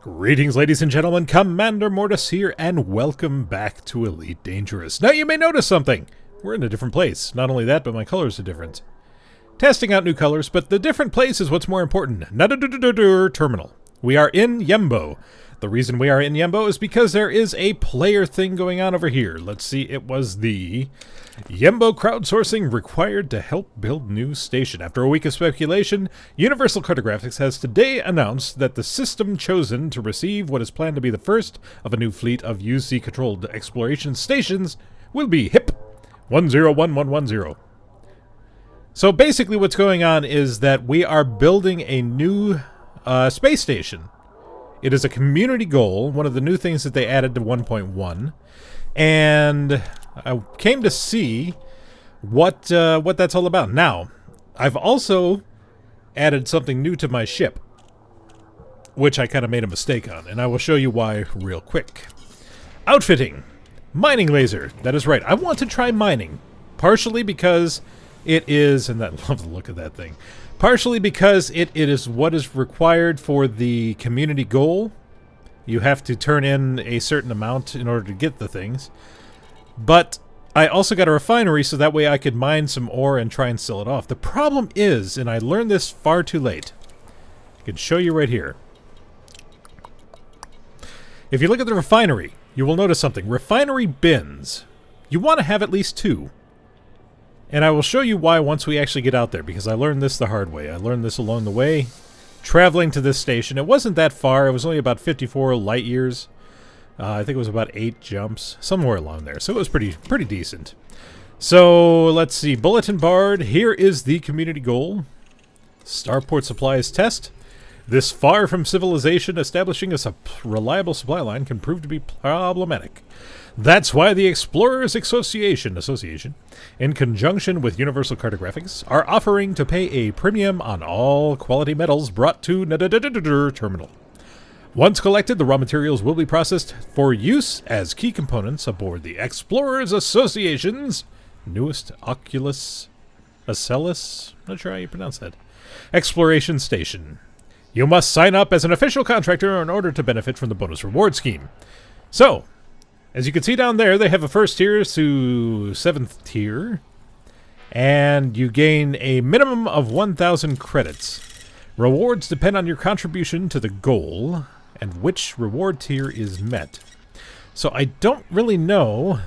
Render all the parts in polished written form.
Greetings, ladies and gentlemen. Commander Mortus here, and welcome back to Elite Dangerous. Now, you may notice something. We're in a different place. Not only that, but my colors are different. Testing out new colors, but the different place is what's more important. Terminal. We are in Yembo. The reason we are in Yembo is because there is a player thing going on over here. Let's see, it was the Yembo crowdsourcing required to help build new station. After a week of speculation, Universal Cartographics has today announced that the system chosen to receive what is planned to be the first of a new fleet of UC-controlled exploration stations will be HIP 101110. So basically what's going on is that we are building a new space station. It is a community goal, one of the new things that they added to 1.1, and I came to see what that's all about. Now, I've also added something new to my ship, which I kind of made a mistake on, and I will show you why real quick. Outfitting. Mining laser. That is right. I want to try mining, partially because it is, and I love the look of that thing, partially because it is what is required for the community goal. You have to turn in a certain amount in order to get the things. But I also got a refinery so that way I could mine some ore and try and sell it off. The problem is, and I learned this far too late, I can show you right here. If you look at the refinery, you will notice something. Refinery bins. You want to have at least 2. And I will show you why once we actually get out there, because I learned this the hard way. I learned this along the way, traveling to this station. It wasn't that far. It was only about 54 light years. I think it was about 8 jumps, somewhere along there. So it was pretty decent. So let's see. Bulletin board. Here is the community goal. Starport supplies test. This far from civilization, establishing a reliable supply line can prove to be problematic. That's why the Explorers Association, in conjunction with Universal Cartographics, are offering to pay a premium on all quality metals brought to terminal. Once collected, the raw materials will be processed for use as key components aboard the Explorers Association's newest Ocellus, not sure how you pronounce that, exploration station. You must sign up as an official contractor in order to benefit from the bonus reward scheme. So, as you can see down there, they have a first tier to 7th tier, and you gain a minimum of 1,000 credits. Rewards depend on your contribution to the goal and which reward tier is met. So I don't really know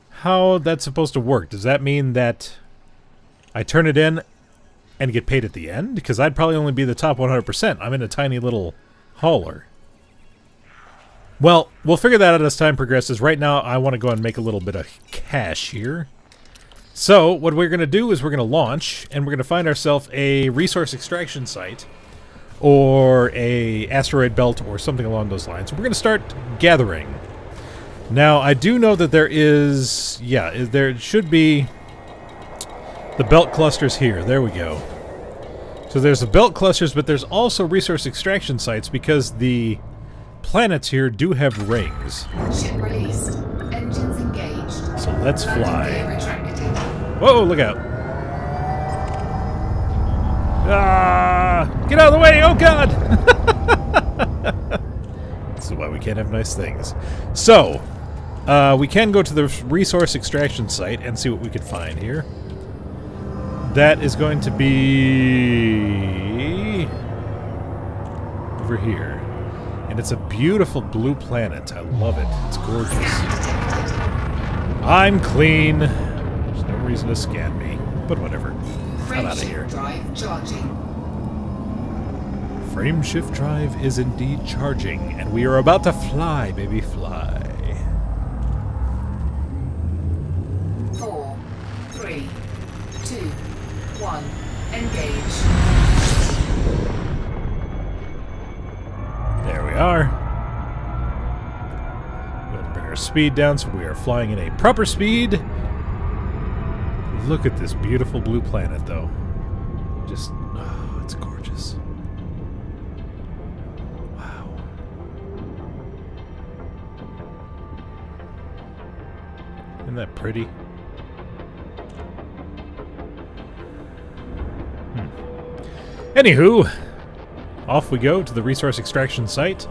how that's supposed to work. Does that mean that I turn it in and get paid at the end? Because I'd probably only be the top 100%. I'm in a tiny little hauler. Well, we'll figure that out as time progresses. Right now, I want to go and make a little bit of cash here. So, what we're going to do is we're going to launch, and we're going to find ourselves a resource extraction site, or a asteroid belt, or something along those lines. We're going to start gathering. Now, I do know that there is, there should be the belt clusters here. There we go. So there's the belt clusters, but there's also resource extraction sites because the planets here do have rings. Ship released. Engines engaged. So let's fly. Retracted. Whoa, look out. Ah! Get out of the way! Oh, God! This is why we can't have nice things. So, we can go to the resource extraction site and see what we can find here. That is going to be over here. And it's a beautiful blue planet. I love it. It's gorgeous. I'm clean. There's no reason to scan me. But whatever. I'm out of here. Drive charging. Frameshift drive is indeed charging. And we are about to fly, baby, fly. 4, 3, 2, 1. Engage. There we are. We'll bring our speed down so we are flying in a proper speed. Look at this beautiful blue planet, though. Just, oh, it's gorgeous. Wow. Isn't that pretty? Anywho, off we go to the resource extraction site.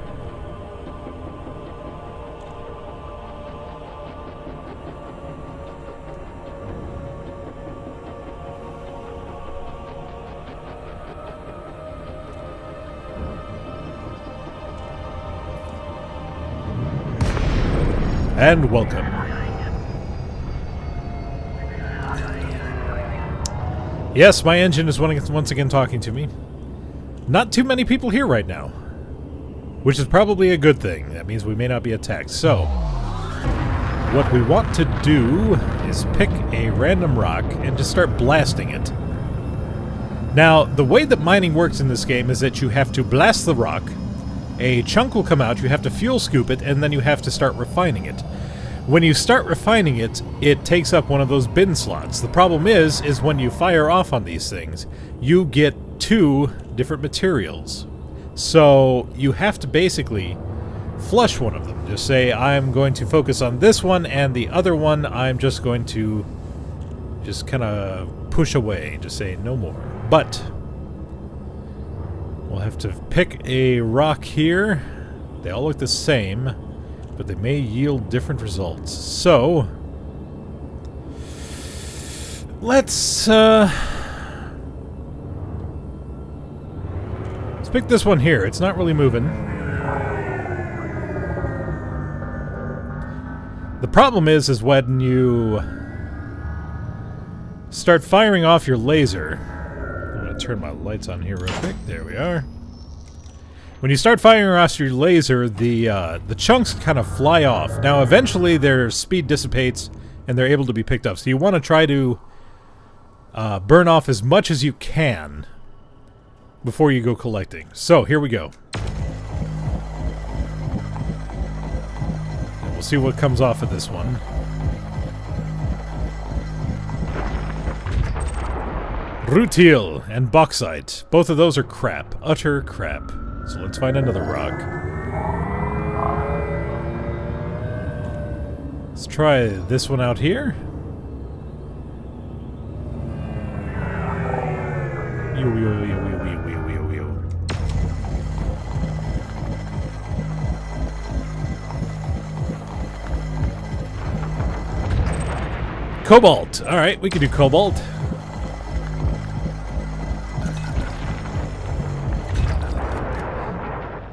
And welcome. Yes, my engine is once again talking to me. Not too many people here right now, which is probably a good thing. That means we may not be attacked. So, what we want to do is pick a random rock and just start blasting it. Now, the way that mining works in this game is that you have to blast the rock, a chunk will come out, you have to fuel scoop it, and then you have to start refining it. When you start refining it, it takes up one of those bin slots. The problem is when you fire off on these things, you get 2 different materials. So you have to basically flush one of them. Just say, I'm going to focus on this one, and the other one I'm just going to just kind of push away. Just say, no more. But we'll have to pick a rock here. They all look the same, but they may yield different results. So, let's pick this one here. It's not really moving. The problem is when you start firing off your laser. I'm going to turn my lights on here real quick. There we are. When you start firing off your laser, the chunks kind of fly off. Now, eventually, their speed dissipates, and they're able to be picked up. So you want to try to burn off as much as you can before you go collecting. So, here we go. And we'll see what comes off of this one. Rutile and bauxite. Both of those are crap. Utter crap. So let's find another rock. Let's try this one out here. Cobalt. All right, we can do cobalt.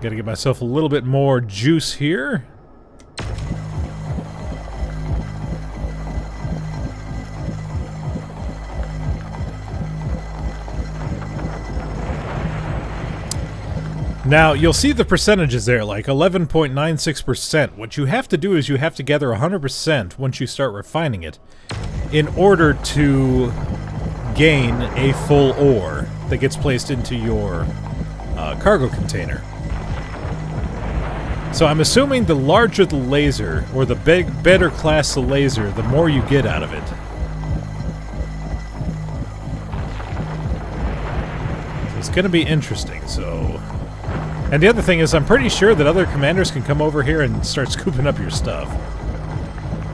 Gotta get myself a little bit more juice here. Now, you'll see the percentages there, like 11.96%. What you have to do is you have to gather 100% once you start refining it in order to gain a full ore that gets placed into your cargo container. So I'm assuming the larger the laser, or the better class the laser, the more you get out of it. So it's going to be interesting, so... And the other thing is, I'm pretty sure that other commanders can come over here and start scooping up your stuff.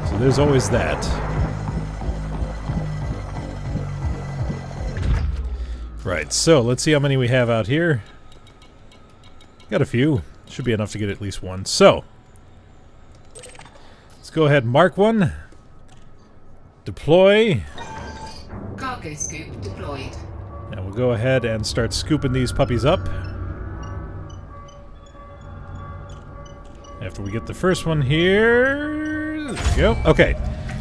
So there's always that. Right, so let's see how many we have out here. Got a few. Should be enough to get at least one. So, let's go ahead and mark one. Deploy. Cargo scoop deployed. And we'll go ahead and start scooping these puppies up. After we get the first one here. There we go. Okay.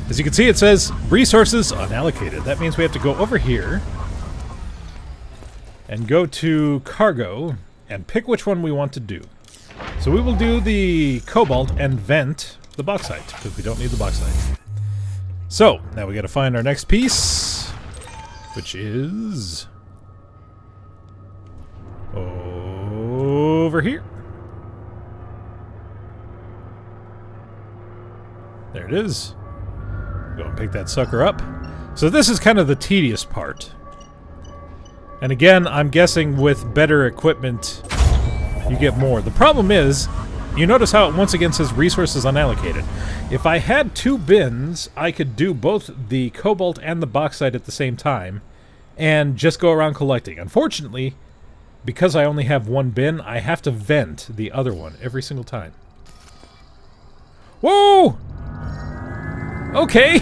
As you can see, it says resources unallocated. That means we have to go over here and go to cargo and pick which one we want to do. So we will do the cobalt and vent the bauxite, because we don't need the bauxite. So, now we gotta find our next piece, which is over here. There it is. Go and pick that sucker up. So this is kind of the tedious part. And again, I'm guessing with better equipment, you get more. The problem is, you notice how it once again says resources unallocated. If I had 2 bins, I could do both the cobalt and the bauxite at the same time and just go around collecting. Unfortunately, because I only have one bin, I have to vent the other one every single time. Whoa! Okay!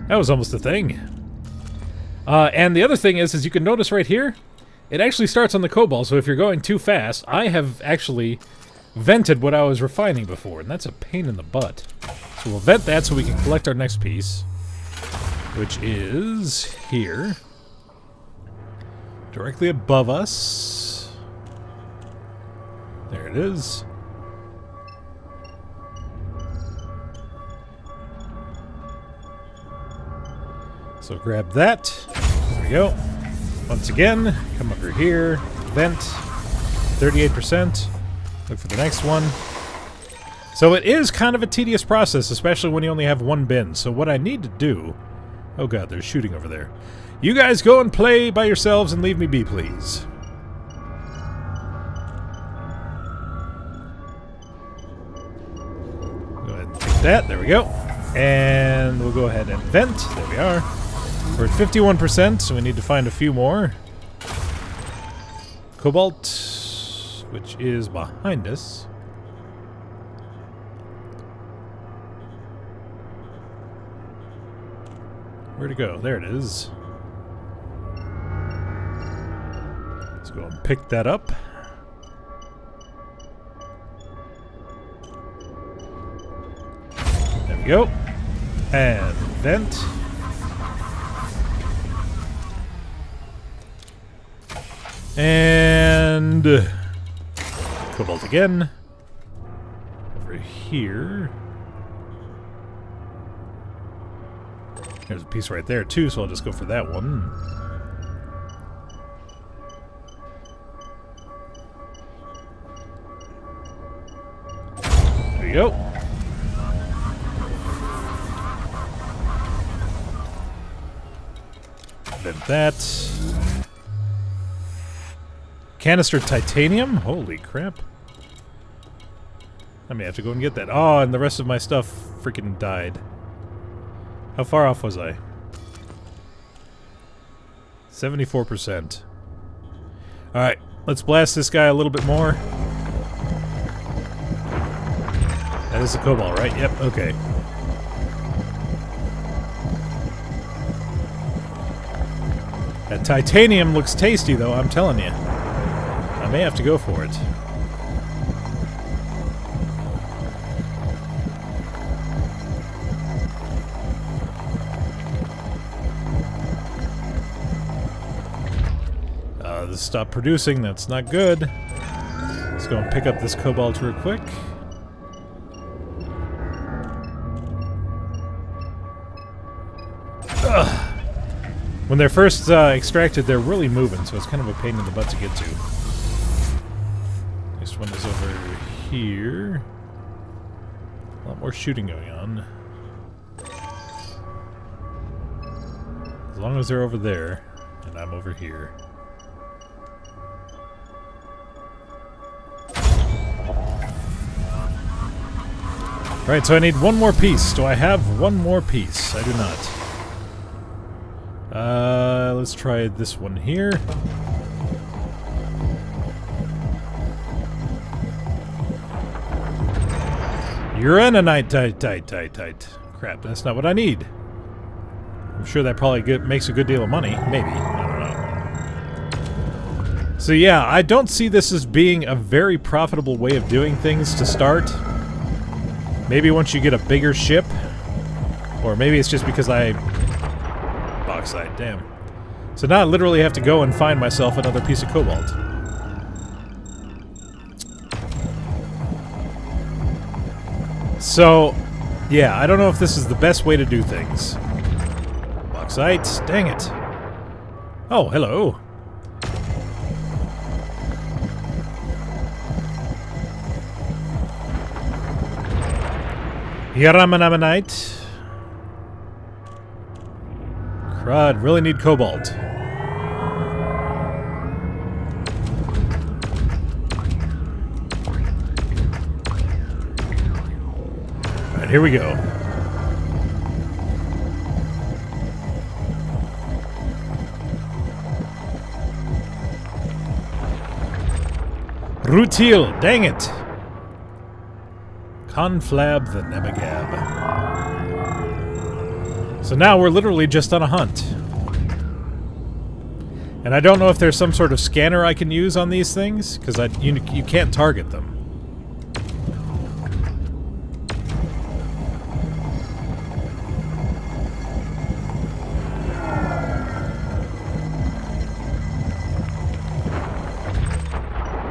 That was almost a thing. And the other thing is you can notice right here, it actually starts on the cobalt, so if you're going too fast, I have actually vented what I was refining before, and that's a pain in the butt. So we'll vent that so we can collect our next piece, which is here. Directly above us. There it is. So grab that. There we go. Once again, come over here. Vent. 38%. Look for the next one. So it is kind of a tedious process, especially when you only have one bin. So what I need to do... Oh god, they're shooting over there. You guys go and play by yourselves and leave me be, please. Go ahead and take that. There we go. And we'll go ahead and vent. There we are. We're at 51%, so we need to find a few more. Cobalt, which is behind us. Where'd it go? There it is. Let's go and pick that up. There we go. And vent. And cobalt again. Over here. There's a piece right there too, so I'll just go for that one. There you go. Then that. Canister titanium? Holy crap. I may have to go and get that. Oh, and the rest of my stuff freaking died. How far off was I? 74%. Alright, let's blast this guy a little bit more. That is a cobalt, right? Yep, okay. That titanium looks tasty, though, I'm telling you. I may have to go for it. This stopped producing, that's not good. Let's go and pick up this cobalt real quick. Ugh. When they're first extracted, they're really moving, so it's kind of a pain in the butt to get to. This one is over here. A lot more shooting going on. As long as they're over there, and I'm over here. Alright, so I need one more piece. Do I have one more piece? I do not. Let's try this one here. Uraninite, tight. Crap, that's not what I need. I'm sure that probably makes a good deal of money. Maybe. I don't know. So yeah, I don't see this as being a very profitable way of doing things to start. Maybe once you get a bigger ship. Or maybe it's just because I... Bauxite, damn. So now I literally have to go and find myself another piece of cobalt. So, yeah, I don't know if this is the best way to do things. Bauxite, dang it. Oh, hello. Yaramanite. Crud, really need cobalt. Alright, here we go. Rutil, dang it! Conflab the Nemagab. So now we're literally just on a hunt. And I don't know if there's some sort of scanner I can use on these things, because you can't target them.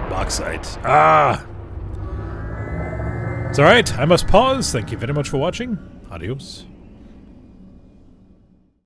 Bauxite. Ah! It's alright, I must pause. Thank you very much for watching. Adios.